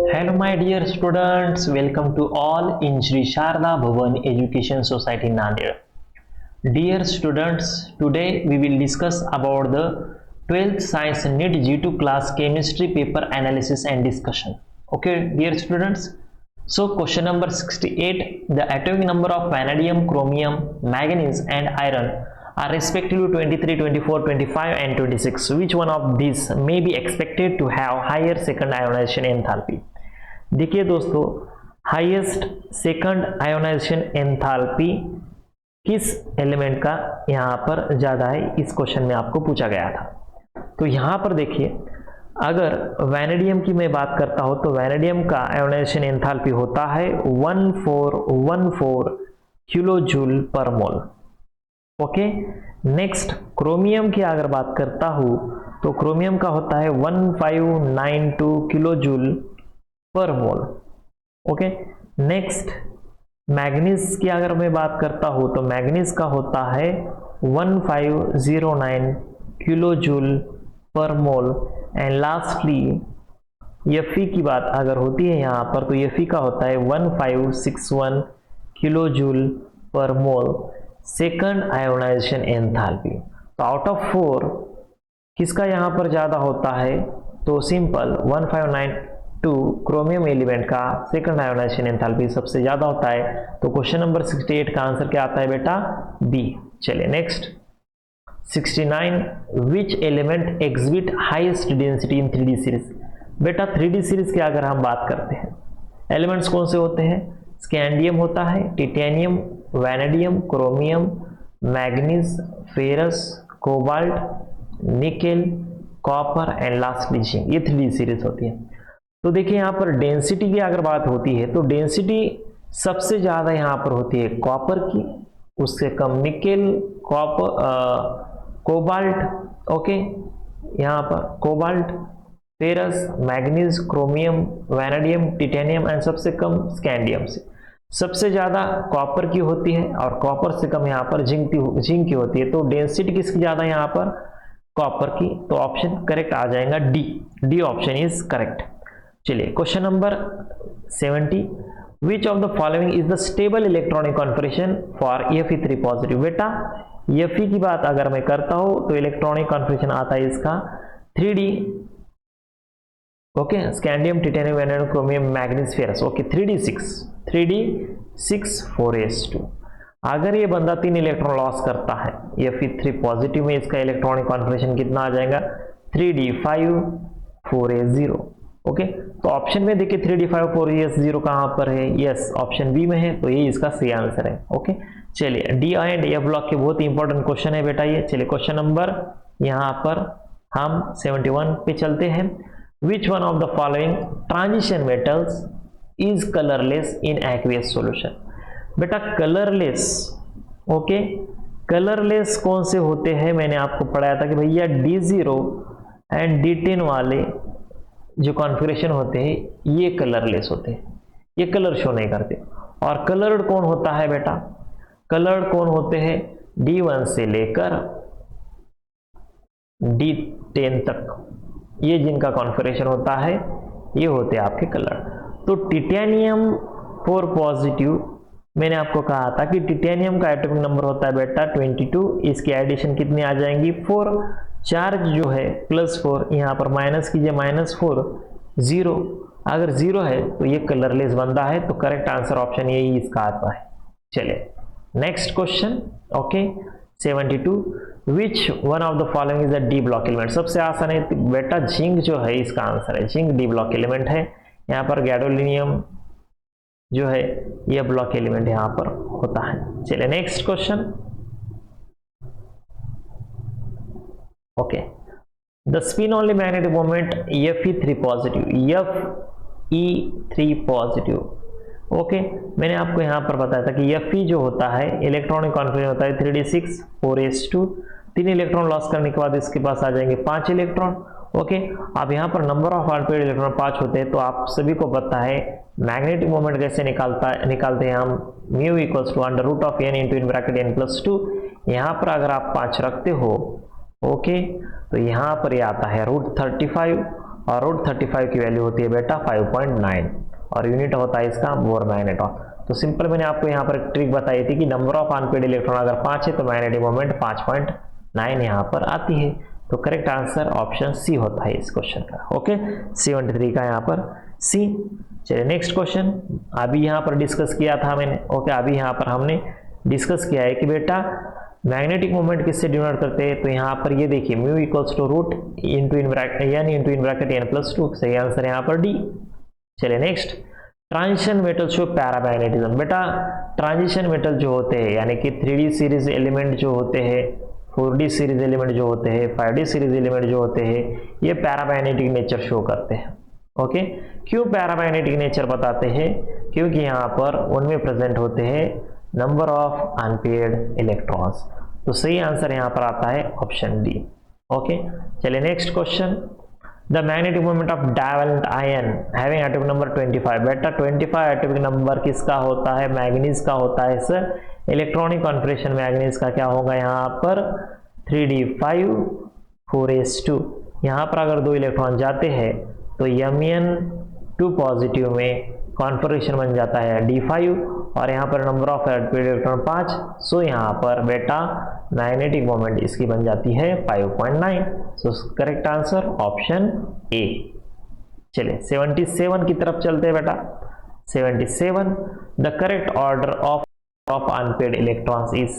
Hello my dear students, welcome to all in Sri Sharda Bhavan Education Society Nander. Dear students, today we will discuss about the 12th Science NEET G2 class chemistry paper analysis and discussion. Okay dear students, so question number 68, the atomic number of vanadium, chromium, manganese and iron are respectively 23, 24, 25 and 26. Which one of these may be expected to have higher second ionization enthalpy? देखिए दोस्तों, highest second ionisation enthalpy किस element का यहाँ पर ज्यादा है, इस question में आपको पूछा गया था। तो यहाँ पर देखिए, अगर वैनेडियम की मैं बात करता हूँ तो वैनेडियम का आयोनाइजेशन एंथैल्पी होता है 1414 किलो जूल पर मोल। ओके, नेक्स्ट क्रोमियम की अगर बात करता हूँ तो क्रोमियम का होता है 1592 किलो जूल पर मोल। ओके, नेक्स्ट मैग्नीज की अगर मैं बात करता हूं तो मैग्नीज का होता है 1509 किलो जूल पर मोल। एंड लास्टली Fe की बात अगर होती है यहाँ पर तो Fe का होता है 1561 किलो जूल पर मोल सेकंड आयोनाइजेशन एंथैल्पी। तो आउट ऑफ 4 किसका यहाँ पर ज्यादा होता है? तो सिंपल 1592 क्रोमियम एलिमेंट का सेकंड आयोनाइजेशन एंथैल्पी सबसे ज्यादा होता है। तो क्वेश्चन नंबर 68 का आंसर क्या आता है बेटा? बी। चलिए next 69, which element exhibit highest density in 3D series? बेटा 3D सीरीज की अगर हम बात करते हैं, एलिमेंट्स कौन से होते हैं? स्कैंडियम होता है, titanium, vanadium, chromium, manganese, ferrous, cobalt, nickel, copper and lastly zinc. ये 3D सीरीज होती है। तो देखिए यहाँ पर डेंसिटी की अगर बात होती है तो डेंसिटी सबसे ज्यादा यहाँ पर होती है कॉपर की, उससे कम निकेल, कॉपर, कोबाल्ट। ओके, यहाँ पर cobalt, ferrous, manganese, chromium, vanadium, titanium and सबसे कम स्कैंडियम से। सबसे ज्यादा कॉपर की होती है और कॉपर से कम यहाँ पर जिंक की होती है। तो डेंसिटी किसकी ज्यादा यहाँ पर? कॉपर की। तो ऑप्शन करेक्ट आ जाएगा डी ऑप्शन इज करेक्ट। चलिए question number 70, which of the following is the stable electronic configuration for Fe3 positive? बेटा Fe की बात अगर मैं करता हूं तो इलेक्ट्रॉनिक कॉन्फिगरेशन आता है इसका 3D। Okay, scandium, titanium, vanadium, chromium, manganese, ferrous. Okay, 3D6 4s2। अगर ये बंदा 3 इलेक्ट्रॉन लॉस करता है Fe3 पॉजिटिव में, इसका इलेक्ट्रॉनिक कॉन्फिगरेशन कितना आ जाएगा? 3D5 4s0। ओके, तो ऑप्शन में देखिए 3D5 4s0 कहां पर है? यस, ऑप्शन बी में है। तो ये इसका सही आंसर है। ओके, चलिए डी एंड एफ ब्लॉक के बहुत इंपॉर्टेंट क्वेश्चन है बेटा ये। चलिए क्वेश्चन नंबर यहां पर हम 71 पे चलते हैं। विच one of the following transition metals is colourless in aqueous solution? बेटा कलरलेस, ओके, कलरलेस कौन से होते हैं? मैंने आपको पढ़ाया था कि भैया D0 एंड D10 वाले जो कॉन्फ़िगरेशन होते हैं ये कलरलेस होते हैं, ये कलर शो नहीं करते। और कलर्ड कौन होता है बेटा? कलर्ड कौन होते हैं? D1 से लेकर D10 तक, ये जिनका कॉन्फ़िगरेशन होता है ये होते हैं आपके कलर्ड। तो टिटेनियम 4 पॉजिटिव, मैंने आपको कहा था कि टिटेनियम का एटॉमिक नंबर होता है बेटा 22। इसकी एडिशन कितनी आ जाएंगी? 4। चार्ज जो है +4, यहाँ पर माइनस कीजिए, -4 0। अगर 0 है तो ये कलरलेस बंदा है। तो करेक्ट आंसर ऑप्शन यही इसका आता है। चलिए next question. Okay, 72, which one of the following is a D block element? सबसे आसान है बेटा, जिंक जो है इसका आंसर है। जिंक डी ब्लॉक एलिमेंट है। यहाँ पर गैडोलिनियम जो है यह ब्लॉक एलिमेंट यहाँ पर होता है। चलिए next question. Okay, the spin only magnetic moment Fe3 positive, Fe3 positive. Okay, मैंने आपको यहाँ पर बताया था कि Fe जो होता है इलेक्ट्रॉनिक कॉन्फिगरेशन होता है 3D6 4s2। 3 इलेक्ट्रॉन लॉस करने के बाद इसके पास आ जाएंगे 5 इलेक्ट्रॉन। ओके, अब यहाँ पर नंबर ऑफ अनपेयर्ड इलेक्ट्रॉन 5 होते हैं। तो आप सभी को पता है मैग्नेटिक मोमेंट कैसे निकालते हैं हम? Mu equals to √n n+2। यहाँ पर अगर आप 5 रखते हो, ओके, तो यहाँ पर ये आता है √35 और रूट 35 की वैल्यू होती है बेटा 5.9 और यूनिट होता है इसका बोर मैग्नेट्रॉन। तो सिंपल मैंने आपको यहाँ पर ट्रिक बताई थी कि नंबर ऑफ अनपेड इलेक्ट्रॉन अगर 5 है तो मैग्नेटिक मोमेंट 5.9 यहाँ पर आती है। तो करेक्ट आंसर ऑप्शन सी होता है इस क्वेश्चन का। ओके, 73 का यहाँ पर सी। चलिए नेक्स्ट क्वेश्चन अभी यहाँ पर डिस्कस किया था मैंने। ओके, अभी यहाँ पर हमने डिस्कस किया है कि बेटा मैग्नेटिक मोमेंट किससे डिनोट करते हैं। तो यहाँ पर ये देखिए mu equals to root into in bracket n plus 2। सही आंसर यहाँ पर डी। चलिए next, transition metal show paramagnetism. बेटा ट्रांजिशन मेटल जो होते हैं यानी कि 3D सीरीज एलिमेंट जो होते हैं, 4D सीरीज एलिमेंट जो होते हैं, 5D सीरीज एलिमेंट जो होते हैं, ये पैरामैग्नेटिक नेचर शो करते हैं। ओके, क्यों पैरामैग्नेटिक नेचर बताते हैं? क्योंकि यहाँ पर उनमें प्रेजेंट होते हैं नंबर ऑफ अनपेयर्ड इलेक्ट्रॉन्स। तो सही आंसर यहाँ पर आता है ऑप्शन डी। ओके, चलिए next question, the magnetic moment of divalent ion having atomic number 25। बेटा 25 एटॉमिक नंबर किसका होता है? मैग्नीज का होता है सर। इलेक्ट्रॉनिक कॉन्फिगरेशन मैग्नीज का क्या होगा यहाँ पर? 3d5 4s2। यहाँ पर अगर 2 इलेक्ट्रॉन जाते हैं तो Mn2 पॉजिटिव में कॉन्फिगरेशन बन जाता है d5 और यहाँ पर नंबर ऑफ इलेक्ट्रॉन 5। सो यहाँ पर बेटा मैग्नेटिक मोमेंट इसकी बन जाती है 5.9। So correct answer option A. चलिए 77 की तरफ चलते हैं बेटा। 77, the correct order of unpaired electrons is.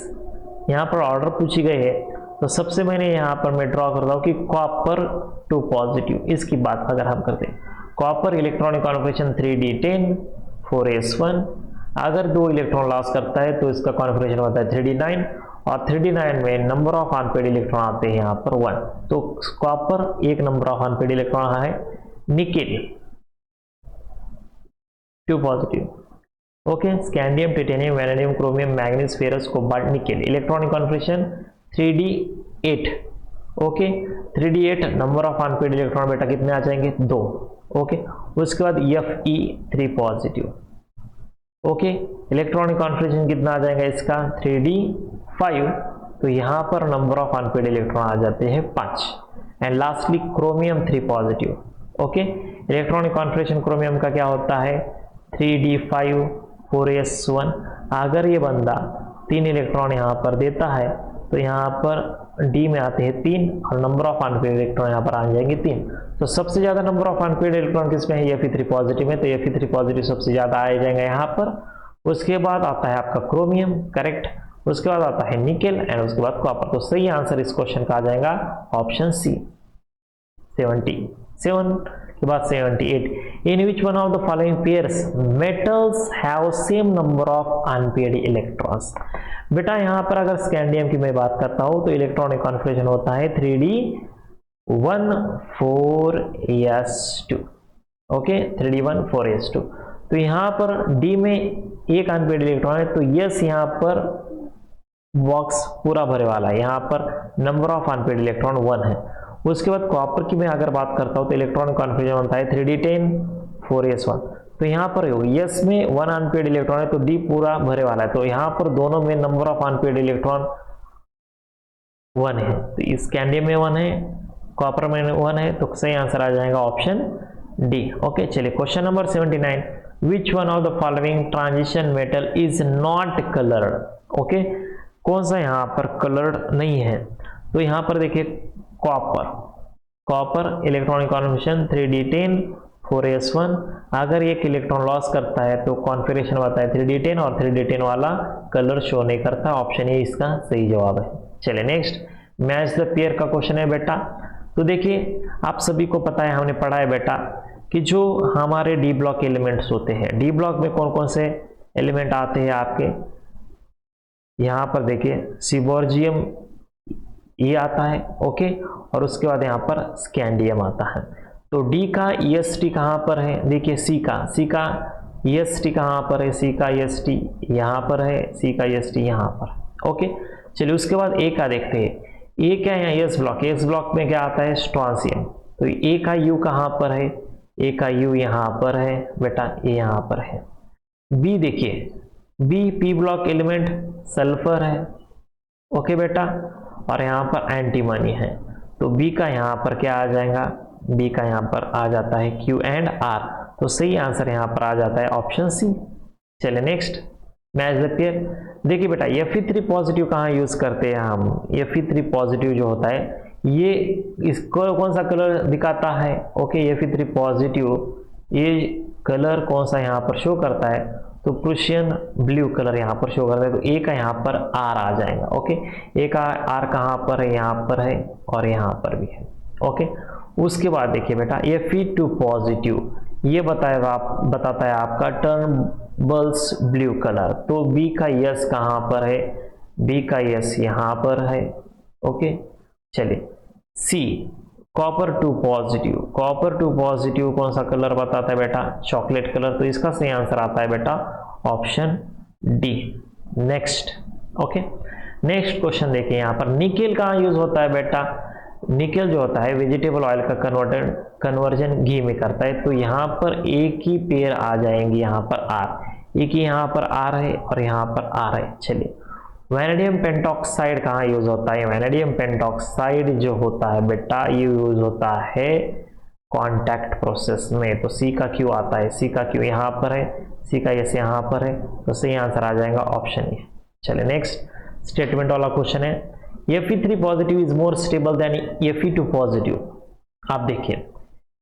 यहाँ पर ऑर्डर पूछी गई है तो सबसे मैंने यहाँ पर मैं ड्रॉ करता हूँ कि कॉपर 2 पॉजिटिव। इसकी बात अगर हम करते हैं, copper electronic configuration 3d10 4s1। अगर 2 इलेक्ट्रॉन लॉस करता है तो इसका कॉन्फिगरेशन होता है 3d9 और 3d9 में नंबर ऑफ अनपेड इलेक्ट्रॉन आते हैं यहाँ पर 1। तो कॉपर एक नंबर ऑफ अनपेड इलेक्ट्रॉन है। Nickel 2 positive. Okay, scandium titanium vanadium chromium manganese ferrous cobalt nickel electronic configuration 3d8। Okay, 3d8 number of unpaired electron बेटा कितने आ जाएंगे? 2। ओके, उसके बाद Fe3 positive. Okay, electronic configuration कितना आ जाएगा इसका? 3d5। तो यहाँ पर नंबर ऑफ अनपेड इलेक्ट्रॉन आ जाते हैं 5। And lastly chromium 3 positive. Okay, electronic configuration chromium का क्या होता है? 3d5 4s1। अगर ये बंदा 3 इलेक्ट्रॉन यहाँ पर देता है तो यहाँ पर डी में आते हैं 3 और नंबर ऑफ अनपेड इलेक्ट्रॉन यहाँ पर आ जाएंगे 3। तो सबसे ज्यादा नंबर ऑफ अनपेड इलेक्ट्रॉन किसमें है? Fe3 पॉजिटिव में। तो Fe3 पॉजिटिव सबसे ज्यादा आ जाएंगे यहाँ पर। उसके बाद आता है आपका क्रोमियम, करेक्ट। उसके बाद आता है निकेल एंड उसके बाद कॉपर। तो सही आंसर इस क्वेश्चन का आ जाएगा ऑप्शन सी। 77 के बाद 78, in which one of the following pairs metals have same number of unpaired electrons. बेटा यहाँ पर अगर स्कैंडियम की मैं बात करता हूं तो इलेक्ट्रॉनिक कॉन्फिगरेशन होता है 3d1 4s2। Okay, 3d1 4s2। तो यहाँ पर डी में एक अनपेयर्ड इलेक्ट्रॉन है तो यस यहाँ पर बॉक्स पूरा भरे वाला है। यहाँ पर नंबर ऑफ अनपेयर्ड इलेक्ट्रॉन 1 है। उसके बाद कॉपर की मैं अगर बात करता हूं तो इलेक्ट्रॉनिक कॉन्फिगरेशन होता है 3d10 4s1। तो यहाँ पर यस में 1 अनपेयर्ड इलेक्ट्रॉन है तो डी पूरा भरे वाला है। तो यहाँ पर दोनों में नंबर ऑफ अनपेयर्ड इलेक्ट्रॉन 1 है। तो इस स्कैंडियम में 1 है, कॉपर में 1 है। तो सही आंसर आ जाएगा ऑप्शन डी। ओके, चलिए question number 79, which one of the following transition metal is not coloured. Okay, कौन सा यहाँ पर कलर्ड नहीं है? तो यहाँ पर देखिए copper electronic configuration 3d10 4s1। अगर एक इलेक्ट्रॉन लॉस करता है तो कॉन्फिगरेशन होता है 3d10 और 3d10 वाला कलर शो नहीं करता। ऑप्शन ए इसका सही जवाब है। चलिए नेक्स्ट, मैच द पेयर का क्वेश्चन है बेटा। तो देखिए आप सभी को पता है, हमने पढ़ा है बेटा कि जो हमारे डी ब्लॉक एलिमेंट्स होते हैं, डी ब्लॉक में कौन कौन से एलिमेंट आते हैं आपके? यहाँ पर देखिए सिबोर्जियम ये आता है। ओके, और उसके बाद यहाँ पर स्कैंडियम आता है। तो डी का EST कहाँ पर है? देखिए सी का EST कहाँ पर है? सी का EST यहाँ पर है, सी का EST यहाँ पर। ओके, चलिए उसके बाद ए का देखते हैं। ए क्या है? एस ब्लॉक में क्या आता है? स्ट्रॉन्सियम। तो ए का यू कहाँ पर है? ए का यू यहाँ पर है बेटा, ए यहाँ पर है। बी देखिए, B P block element sulphur है। ओके बेटा, और यहाँ पर एंटीमनी है। तो बी का यहाँ पर क्या आ जाएगा? बी का यहाँ पर आ जाता है क्यू एंड आर, तो सही आंसर यहाँ पर आ जाता है ऑप्शन सी। चलिए नेक्स्ट, मैच द पेयर। देखिए बेटा Fe3 पॉजिटिव कहाँ यूज करते हैं हम, Fe3 पॉजिटिव जो होता है ये इसको कौन सा कलर दिखाता है, ओके Fe3 पॉजिटिव ये कलर कौन सा यहाँ पर शो करता है, तो प्रूशियन ब्लू कलर यहाँ पर शो करता है, तो ए का यहाँ पर आर आ जाएगा, ओके ए का आर कहाँ पर है, यहाँ पर है और यहाँ पर भी है, ओके। उसके बाद देखिए बेटा Fe2 पॉजिटिव ये बताता है आपका टर्नबल्स ब्लू कलर, तो बी का यस कहाँ पर है, बी का यस यहाँ पर है, ओके। चलिए C copper 2 positive, copper 2 positive कौन सा कलर बताता है बेटा, चॉकलेट कलर, तो इसका सही आंसर आता है बेटा option D. Next, okay next question देखिए यहाँ पर निकेल कहाँ यूज होता है बेटा, निकेल जो होता है वेजिटेबल ऑयल का कन्वर्जन घी में करता है, तो यहाँ पर एक ही पेयर आ जाएंगे, यहाँ पर आर, एक ही यहाँ पर आर है और यहाँ पर आर है। चलिए वैनेडियम पेंटॉक्साइड कहाँ यूज होता है, वैनेडियम पेंटॉक्साइड जो होता है बेटा ये यूज होता है कांटेक्ट प्रोसेस में, तो सी का क्यू आता है, सी का क्यू यहाँ पर है, सी का यस यहाँ पर है, तो सही आंसर आ जाएगा ऑप्शन ए। चलिए नेक्स्ट स्टेटमेंट वाला क्वेश्चन है Fe3 positive is more stable then Fe2 positive. आप देखिए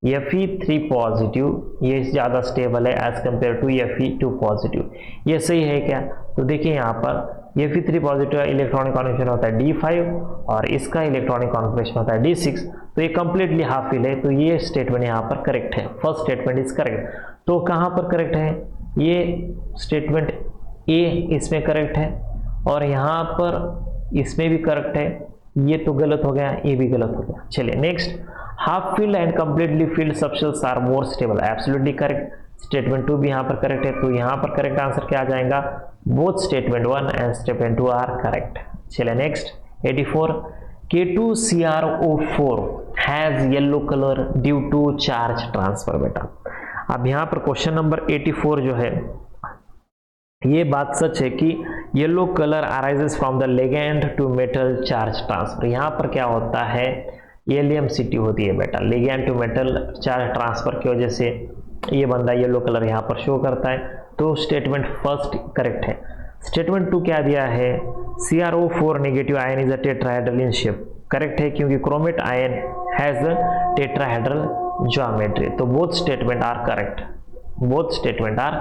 Fe3 पॉजिटिव ये ज़्यादा स्टेबल है as compare to Fe2 positive, ये सही है क्या, तो देखिए यहाँ पर Fe3 पॉजिटिव इलेक्ट्रॉनिक कॉन्फिगरेशन होता है D5 और इसका इलेक्ट्रॉनिक कॉन्फिगरेशन होता है D6, तो ये कंप्लीटली हाफ फिल है, तो ये स्टेटमेंट यहाँ पर करेक्ट है, फर्स्ट स्टेटमेंट इज करेक्ट। तो कहाँ पर करेक्ट है, ये स्टेटमेंट ए इसमें करेक्ट है और यहाँ पर इसमें भी करेक्ट है, ये तो गलत हो गया, ये भी गलत हो गया। चलिए next, half filled and completely filled subshells are more stable, absolutely correct, statement 2 भी यहाँ पर करेक्ट है, तो यहाँ पर करेक्ट आंसर क्या आ जाएगा, both statement 1 and statement 2 are correct. चलिए next 84, K2CrO4 has yellow colour due to charge transfer. बेटा अब यहाँ पर क्वेश्चन नंबर 84 जो है ये बात सच है कि yellow colour arises from the ligand to metal charge transfer, यहाँ पर क्या होता है LMCT होती है बेटा, ligand to metal charge transfer की वजह से ये बंदा येलो कलर यहाँ पर शो करता है, तो स्टेटमेंट फर्स्ट करेक्ट है। स्टेटमेंट 2 क्या दिया है, CrO4 negative ion is a tetrahedral in shape, correct है क्योंकि chromate ion has tetrahedral geometry, तो both statement are correct, both statement are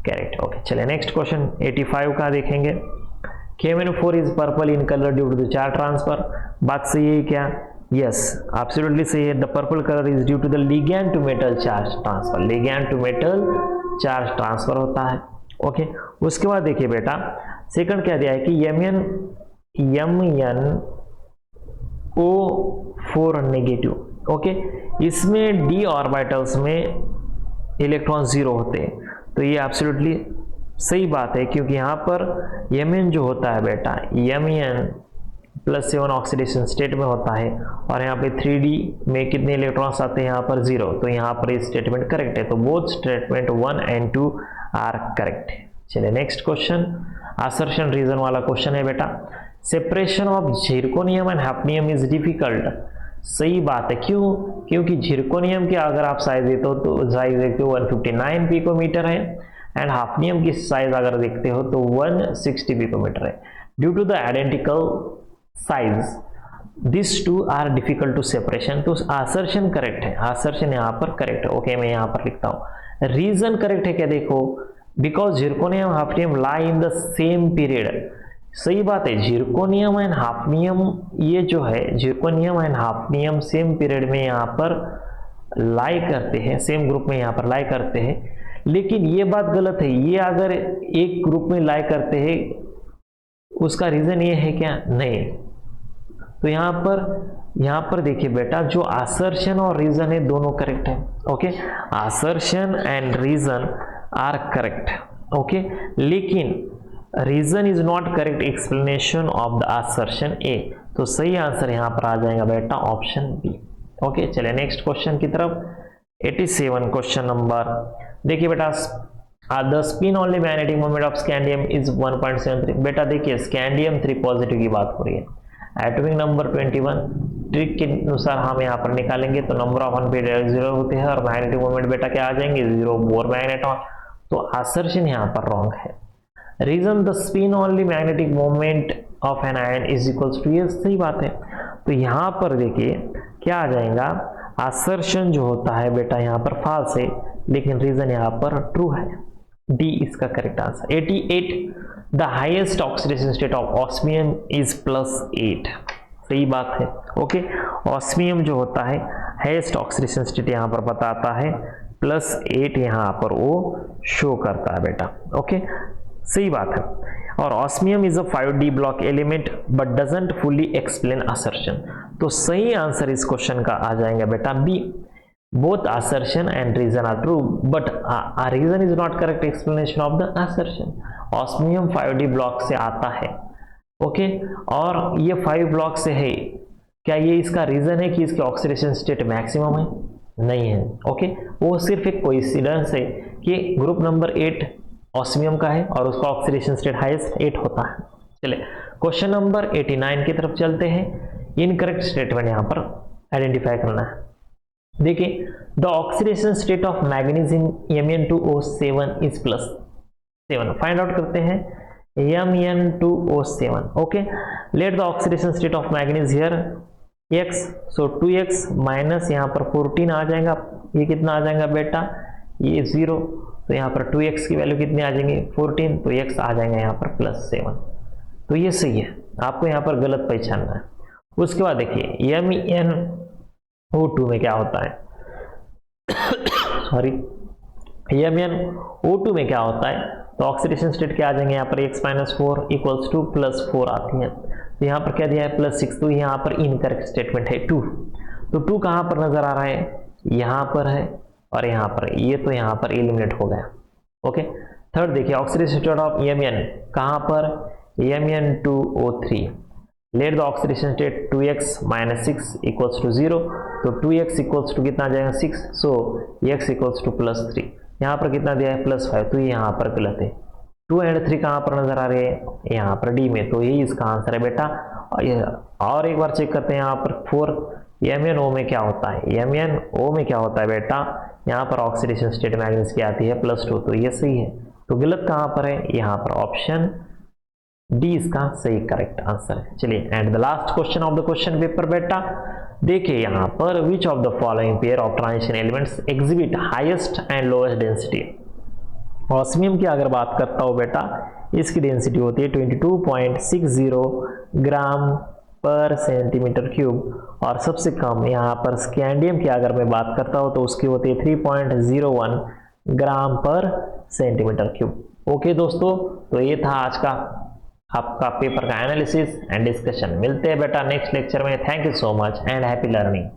correct, okay. चलिए नेक्स्ट क्वेश्चन 85 का देखेंगे, KMnO4 is purple in colour due to the charge transfer, बात सही है क्या, यस एब्सोल्युटली सही है, the purple colour is due to the ligand to metal charge transfer, ligand to metal charge transfer होता है, ओके। उसके बाद देखिए बेटा सेकंड क्या दिया है कि MnO4 नेगेटिव, ओके, इसमें d ऑर्बिटल्स में इलेक्ट्रॉन जीरो होते हैं, तो ये एब्सोल्युटली सही बात है क्योंकि यहाँ पर Mn जो होता है बेटा Mn+7 ऑक्सीडेशन स्टेट में होता है और यहाँ पे 3D में कितने इलेक्ट्रॉन्स आते हैं, यहाँ पर 0, तो यहाँ पर ये स्टेटमेंट करेक्ट है, तो both statement 1 and 2 are correct है। चलिए नेक्स्ट क्वेश्चन असर्शन रीजन वाला क्वेश्चन है बेटा, separation of zirconium and hafnium is difficult, सही बात है, क्यों, क्योंकि झिरकोनियम की अगर आप साइज देखते हो तो साइज देखते हो 159 पिकोमीटर है एंड हाफनियम की साइज अगर देखते हो तो 160 पिकोमीटर है, due to the identical size this two are difficult to separation, तो असर्शन करेक्ट है, असर्शन यहाँ पर करेक्ट है, ओके मैं यहाँ पर लिखता हूँ। रीजन करेक्ट है क्या, देखो because zirconium hafnium lie in the same period, सही बात है, झिरकोनियम एंड हाफनियम ये जो है zirconium and hafnium same period में यहाँ पर लाई करते हैं, सेम ग्रुप में यहाँ पर लाई करते हैं, लेकिन ये बात गलत है, ये अगर एक ग्रुप में लाई करते हैं उसका रीजन ये है क्या, नहीं, तो यहाँ पर देखिए बेटा जो असर्शन और रीजन है दोनों करेक्ट है, okay, assertion and reason are correct, okay, लेकिन reason is not correct explanation of the assertion A, तो सही आंसर यहाँ पर आ जाएगा बेटा ऑप्शन बी, ओके। चलिए नेक्स्ट क्वेश्चन की तरफ 87 क्वेश्चन नंबर देखिए बेटा, the spin only magnetic moment of scandium is 1.73, बेटा देखिए स्कैंडियम 3 पॉजिटिव की बात हो रही है, एटॉमिक नंबर 21, ट्रिक के अनुसार हम यहाँ पर निकालेंगे तो नंबर ऑफ अनपेड जीरो होते हैं और मैग्नेटिक मोमेंट बेटा क्या आ जाएंगे, जीरो मोर मैग्नेट ऑन। तो असर्शन यहाँ पर रॉन्ग है। Reason the spin only magnetic moment of an ion is equals to, ये सही बात है। तो यहाँ पर देखिए क्या आ जाएगा, असर्शन जो होता है बेटा यहाँ पर फॉल्स है, लेकिन रीजन यहाँ पर ट्रू है। डी इसका correct answer. 88 the highest oxidation state of osmium is +8, सही बात है। ओके, ऑस्मियम जो होता है हाईएस्ट ऑक्सीडेशन स्टेट यहाँ पर बताता है +8, यहाँ पर वो शो करता है बेटा। ओके, सही बात है। और osmium is a 5D block element but doesn't fully explain assertion. तो सही आंसर इस क्वेश्चन का आ जाएगा बेटा B, both assertion and reason are true but reason is not correct explanation of the assertion. Osmium 5D block से आता है, ओके, और ये 5 ब्लॉक से है। क्या ये इसका रीजन है कि इसकी ऑक्सीडेशन स्टेट मैक्सिमम है? नहीं है। ओके, वो सिर्फ एक कोइंसिडेंस है कि ग्रुप नंबर 8 ऑस्मियम का है और उसका ऑक्सीडेशन स्टेट हाईएस्ट 8 होता है। चलिए क्वेश्चन नंबर 89 की तरफ चलते हैं। इनकरेक्ट स्टेटमेंट यहाँ पर आइडेंटिफाई करना है। देखिए, the oxidation state of manganese in Mn2O7 is +7। Find out करते हैं Mn2O7। Okay, let the oxidation state of manganese here x, so 2x minus यहाँ पर 14 आ जाएगा। ये कितना आ जाएगा बेटा, ये 0, तो यहाँ पर 2x की वैल्यू कितनी आ जाएंगी, 14, तो x आ जाएगा यहाँ पर +7। तो ये सही है, आपको यहाँ पर गलत पहचानना है। उसके बाद देखिए MnO2 में क्या होता है सॉरी, MnO2 में क्या होता है, तो ऑक्सीडेशन स्टेट क्या आ जाएंगे यहाँ पर x - 4 = +4 आती है। तो यहाँ पर क्या दिया है +6, तो यहाँ पर इनकरेक्ट स्टेटमेंट है 2। तो 2 कहाँ पर नजर आ रहा है, यहाँ पर है और यहाँ पर, ये तो यहाँ पर एलिमिनेट हो गया। ओके, थर्ड देखिए, ऑक्सीडेशन स्टेट ऑफ Mn कहाँ पर, Mn2O3। Let the oxidation state 2x - 6 = 0, तो 2x इक्वल्स टू कितना आ जाएगा 6, सो x इक्वल्स टू +3। यहाँ पर कितना दिया है +5, तो ये यहाँ पर गलत है। 2 और 3 कहाँ पर नजर आ रहे हैं, यहाँ पर डी में, तो यही इसका आंसर है बेटा। और एक बार चेक करते हैं यहाँ पर 4, MnO में क्या होता है, MnO में क्या होता है बेटा, यहाँ पर ऑक्सीडेशन स्टेट मैग्नीज की आती है +2, तो ये सही है। तो गलत कहाँ पर है, यहाँ पर ऑप्शन डी इसका सही करेक्ट आंसर है। चलिए, and the last question of the question paper बेटा, देखिए यहाँ पर which of the following pair of transition elements exhibit highest and lowest density. Osmium की अगर बात करता हूँ बेटा, इसकी डेंसिटी होती है 22.60 ग्राम पर सेंटीमीटर क्यूब, और सबसे कम यहाँ पर स्कैंडियम की अगर मैं बात करता हूँ तो उसकी होती है 3.01 ग्राम पर सेंटीमीटर क्यूब। ओके दोस्तों, तो ये था आज का आपका पेपर का एनालिसिस एंड डिस्कशन। मिलते हैं बेटा नेक्स्ट लेक्चर में। Thank you so much and happy learning.